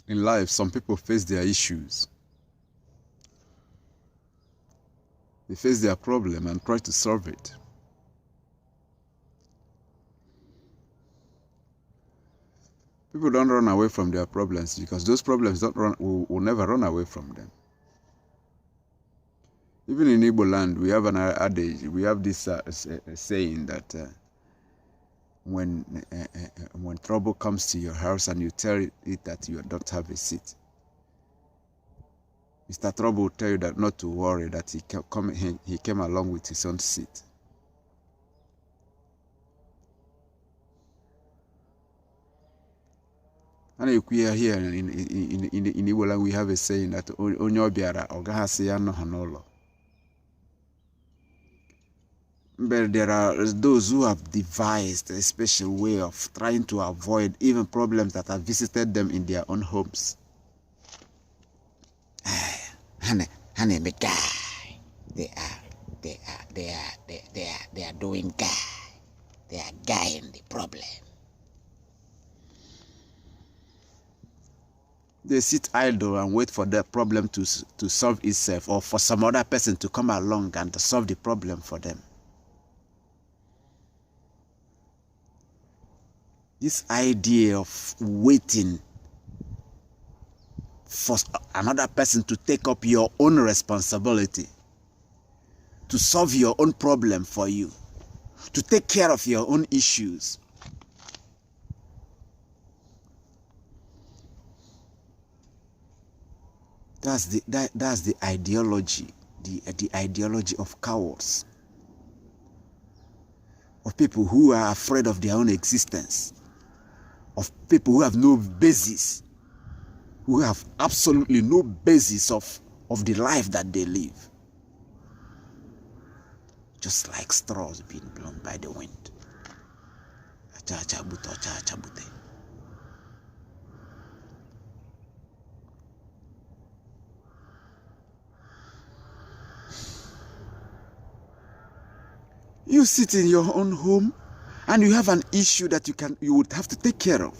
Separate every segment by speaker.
Speaker 1: In life, some people face their issues. They face their problem and try to solve it. People don't run away from their problems because those problems will never run away from them. Even in Igbo land, we have an adage, we have this saying that when trouble comes to your house and you tell it that you don't have a seat, Mr. Trouble will tell you that not to worry, that he came along with his own seat. And here in Igbo land, we have a saying that onyo biara ogahasi ya no hanolo. But there are those who have devised a special way of trying to avoid even problems that have visited them in their own homes. Honey, me guy. They are doing guy. They are guying the problem. They sit idle and wait for the problem to solve itself, or for some other person to come along and to solve the problem for them. This idea of waiting for another person to take up your own responsibility, to solve your own problem for you, to take care of your own issues. That's the ideology, the ideology of cowards, of people who are afraid of their own existence, of people who have no basis, who have absolutely no basis of the life that they live. Just like straws being blown by the wind. You sit in your own home and you have an issue that you would have to take care of.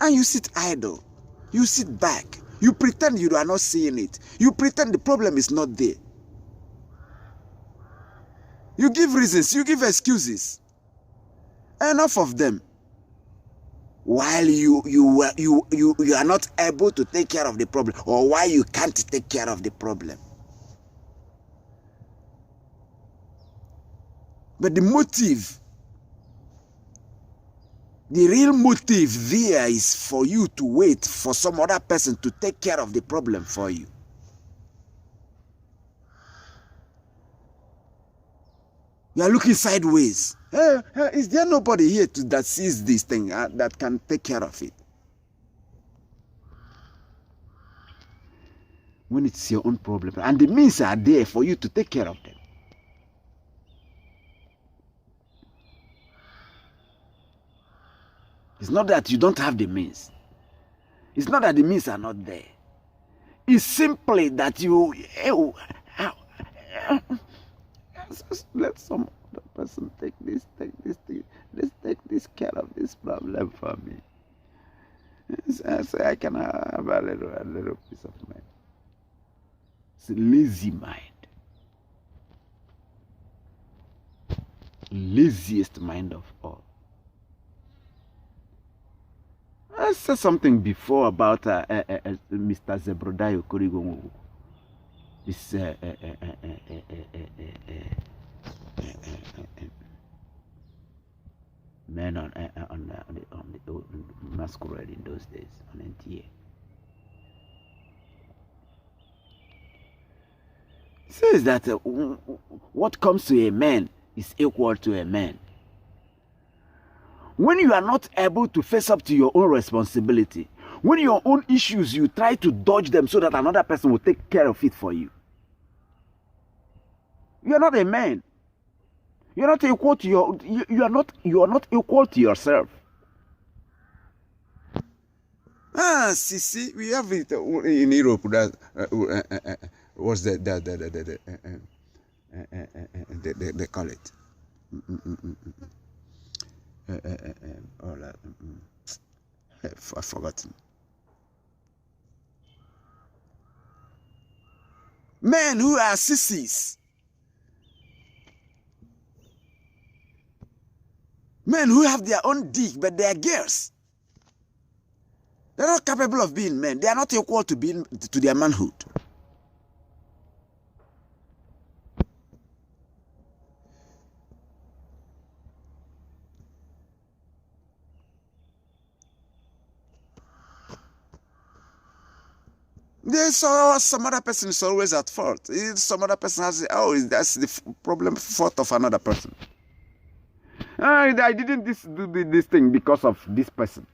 Speaker 1: And you sit idle. You sit back. You pretend you are not seeing it. You pretend the problem is not there. You give reasons, you give excuses. Enough of them. While you are not able to take care of the problem, or why you can't take care of the problem. But the motive, the real motive there is for you to wait for some other person to take care of the problem for you. You are looking sideways. Hey, is there nobody here that sees this thing that can take care of it? When it's your own problem, and the means are there for you to take care of them. It's not that you don't have the means. It's not that the means are not there. It's simply that you let some other person take this thing. Let's take this care of this problem for me. So I can have a little peace of mind. It's a lazy mind. Laziest mind of all. I said something before about Mr. Zebrodai Okorigo. This men on the masquerade in those days on NTA. He says that what comes to a man is equal to a man. When you are not able to face up to your own responsibility, when your own issues, you try to dodge them so that another person will take care of it for you. You are not a man. You are not equal to you are not equal to yourself. See, we have it in Europe that what's that they call it. I've forgotten. Men who are sissies. Men who have their own dick, but they are girls. They're not capable of being men. They are not equal to their manhood. There's some other person is always at fault. Some other person has, that's the problem, fault of another person. I didn't do this thing because of this person.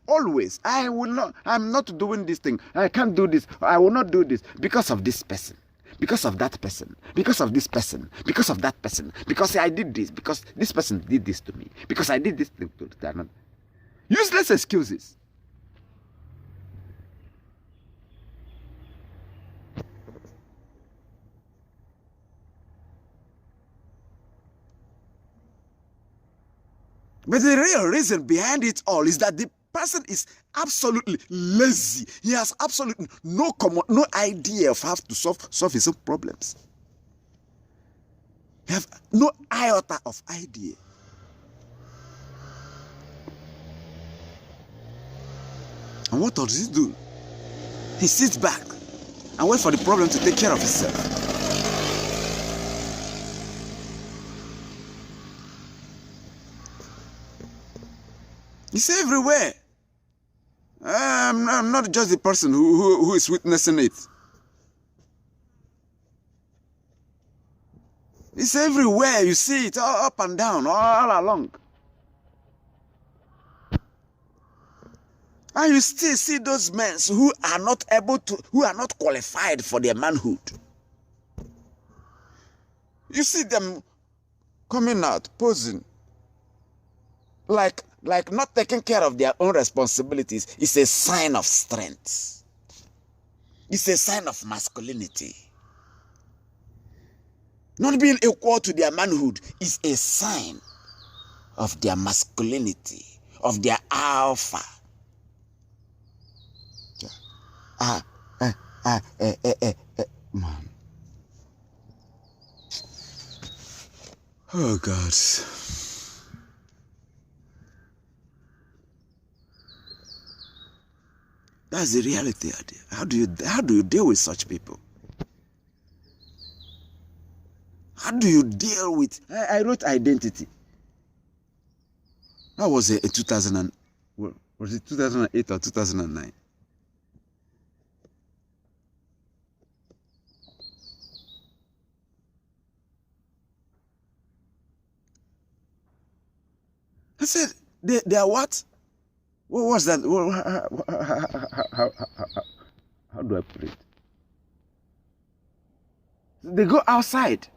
Speaker 1: Always, I'm not doing this thing. I can't do this. I will not do this because of this person. Because of that person. Because of this person. Because of that person. Because I did this. Because this person did this to me. Because I did this to another. Useless excuses. But the real reason behind it all is that the person is absolutely lazy. He has absolutely no idea of how to solve his own problems. He has no iota of idea. And what does he do? He sits back and waits for the problem to take care of itself. It's everywhere. I'm not just the person who is witnessing it. It's everywhere. You see it all up and down, all along. And you still see those men who are not qualified for their manhood. You see them coming out, posing, like not taking care of their own responsibilities is a sign of strength. It's a sign of masculinity. Not being equal to their manhood is a sign of their masculinity, of their alpha. Man. Oh God. That's the reality. How do you deal with such people? How do you deal with? I wrote identity. That was a 2000. Was it 2008 or 2009? I said they are what? What was that? How do I put it? They go outside.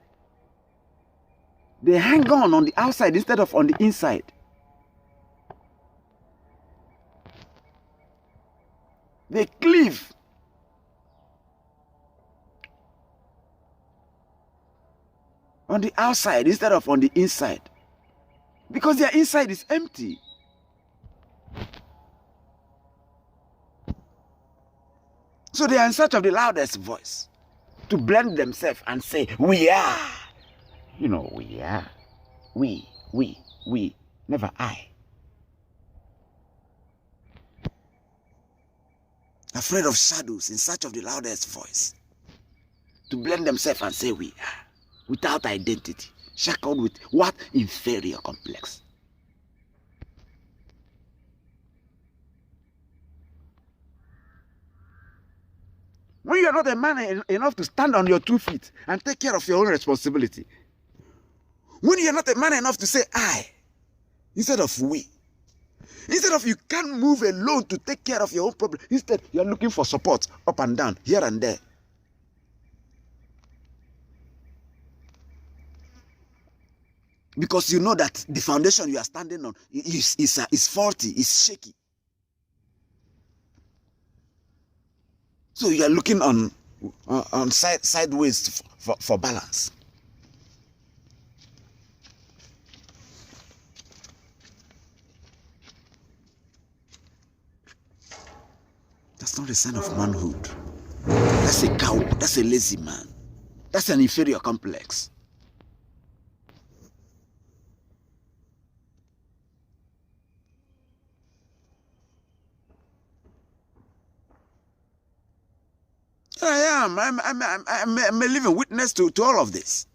Speaker 1: They hang on the outside instead of on the inside. They cleave. On the outside instead of on the inside. Because their inside is empty. So they are in search of the loudest voice to blend themselves and say, we are. You know, we are. We, never I. Afraid of shadows, in search of the loudest voice to blend themselves and say, we are. Without identity, shackled with what? Inferior complex. When you are not a man enough to stand on your 2 feet and take care of your own responsibility. When you are not a man enough to say I instead of we. Instead of you can't move alone to take care of your own problem. Instead, you are looking for support up and down, here and there. Because you know that the foundation you are standing on is faulty, is shaky. So you are looking on sideways for balance. That's not a sign of manhood. That's a coward. That's a lazy man. That's an inferior complex. I am. I'm a living witness to all of this.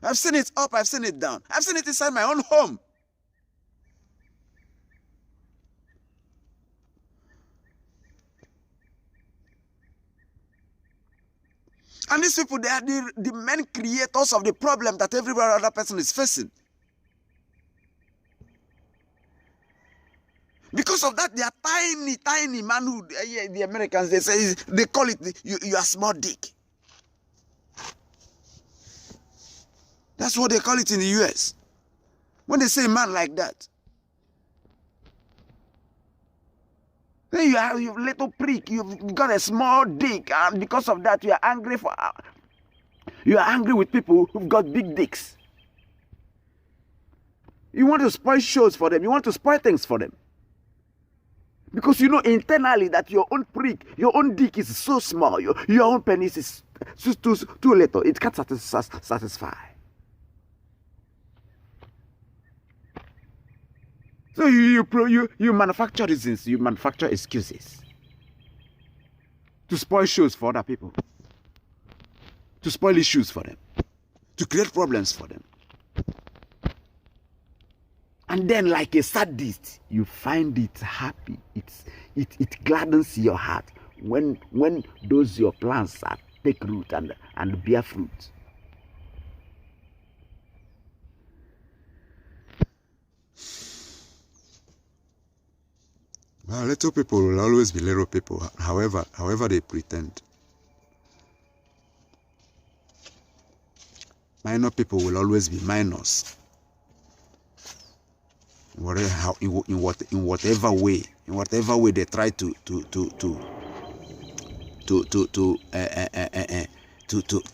Speaker 1: I've seen it up, I've seen it down. I've seen it inside my own home. And these people, they are the main creators of the problem that every other person is facing. Because of that, they are tiny manhood. The Americans, they call it, you are small dick. That's what they call it in the US. When they say a man like that. Then you little prick, you've got a small dick, and because of that, you are angry with people who've got big dicks. You want to spoil shows for them, you want to spoil things for them. Because you know internally that your own prick, your own dick is so small, your own penis is too little, it can't satisfy. So you manufacture reasons, you manufacture excuses to spoil shows for other people, to spoil issues for them, to create problems for them. And then, like a sadist, you find it happy. It gladdens your heart when those your plans take root and bear fruit. Well, little people will always be little people, however they pretend. Minor people will always be minors. In whatever way they try to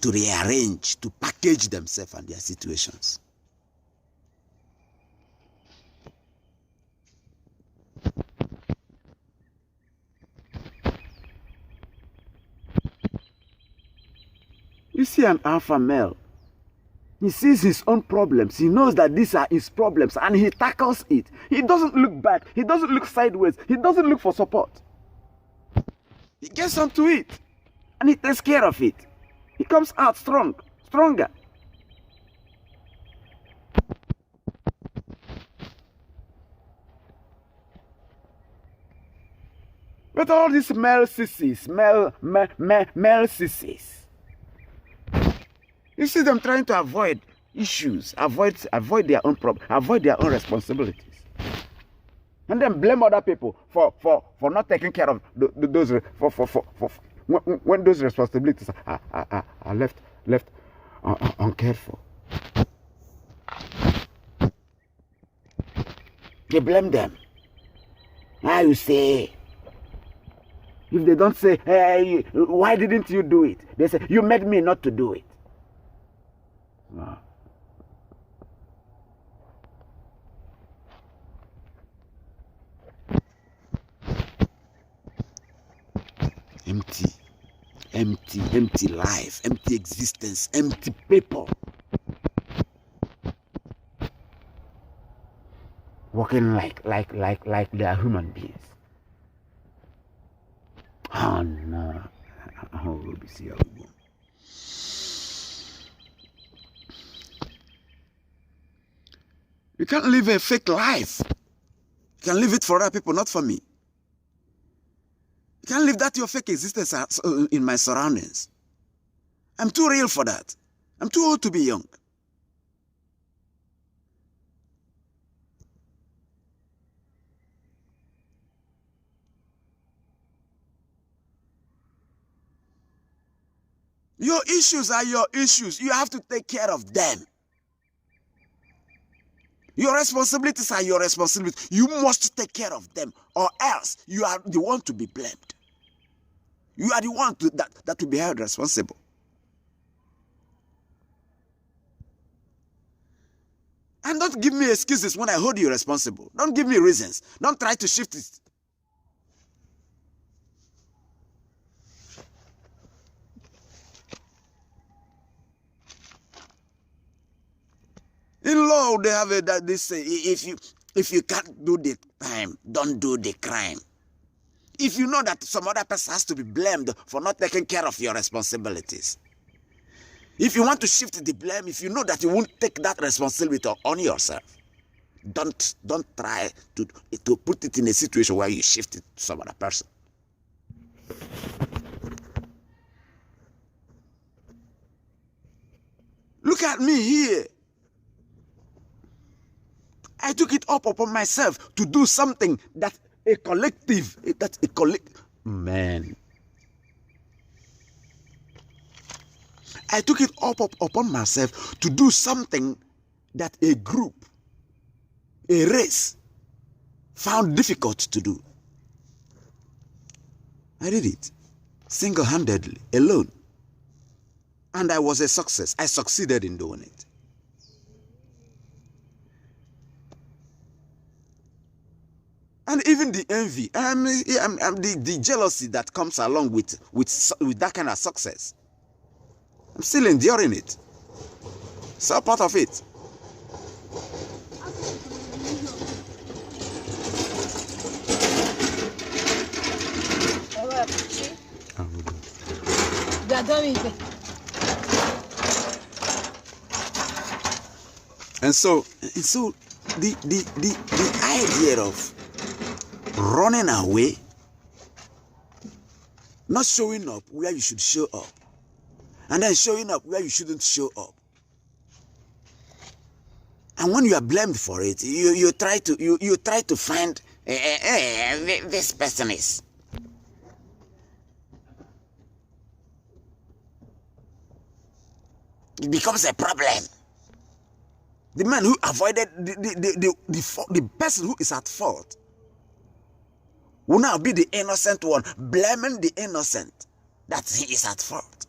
Speaker 1: rearrange, to package themselves and their situations. You see an alpha male, he sees his own problems, he knows that these are his problems, and he tackles it. He doesn't look back, he doesn't look sideways, he doesn't look for support. He gets onto it, and he takes care of it. He comes out stronger. But all these male sissies, male sissies, you see them trying to avoid issues, avoid their own problems, avoid their own responsibilities, and then blame other people for not taking care of those when those responsibilities are left uncared for. They blame them. Now you say, if they don't say, hey, why didn't you do it? They say, you made me not to do it. No. Empty life, empty existence, empty people. Walking like they are human beings. Oh no. Oh, we'll be seeing. You can't live a fake life. You can live it for other people, not for me. You can't live that your fake existence in my surroundings. I'm too real for that. I'm too old to be young. Your issues are your issues. You have to take care of them. Your responsibilities are your responsibilities. You must take care of them, or else you are the one to be blamed. You are the one that will be held responsible. And don't give me excuses when I hold you responsible. Don't give me reasons. Don't try to shift it. In law, they have that they say, if you can't do the crime, don't do the crime. If you know that some other person has to be blamed for not taking care of your responsibilities, if you want to shift the blame, if you know that you won't take that responsibility on yourself, don't try to put it in a situation where you shift it to some other person. Look at me here. I took it up upon myself to do something that man. I took it up upon myself to do something that a group, a race, found difficult to do. I did it single-handedly, alone. And I was a success. I succeeded in doing it. And even the envy, the jealousy that comes along with that kind of success, I'm still enduring it. It's all part of it. And so the idea of running away, not showing up where you should show up, and then showing up where you shouldn't show up. And when you are blamed for it, you try to find this person is. It becomes a problem. The man who avoided the person who is at fault will now be the innocent one, blaming the innocent that he is at fault.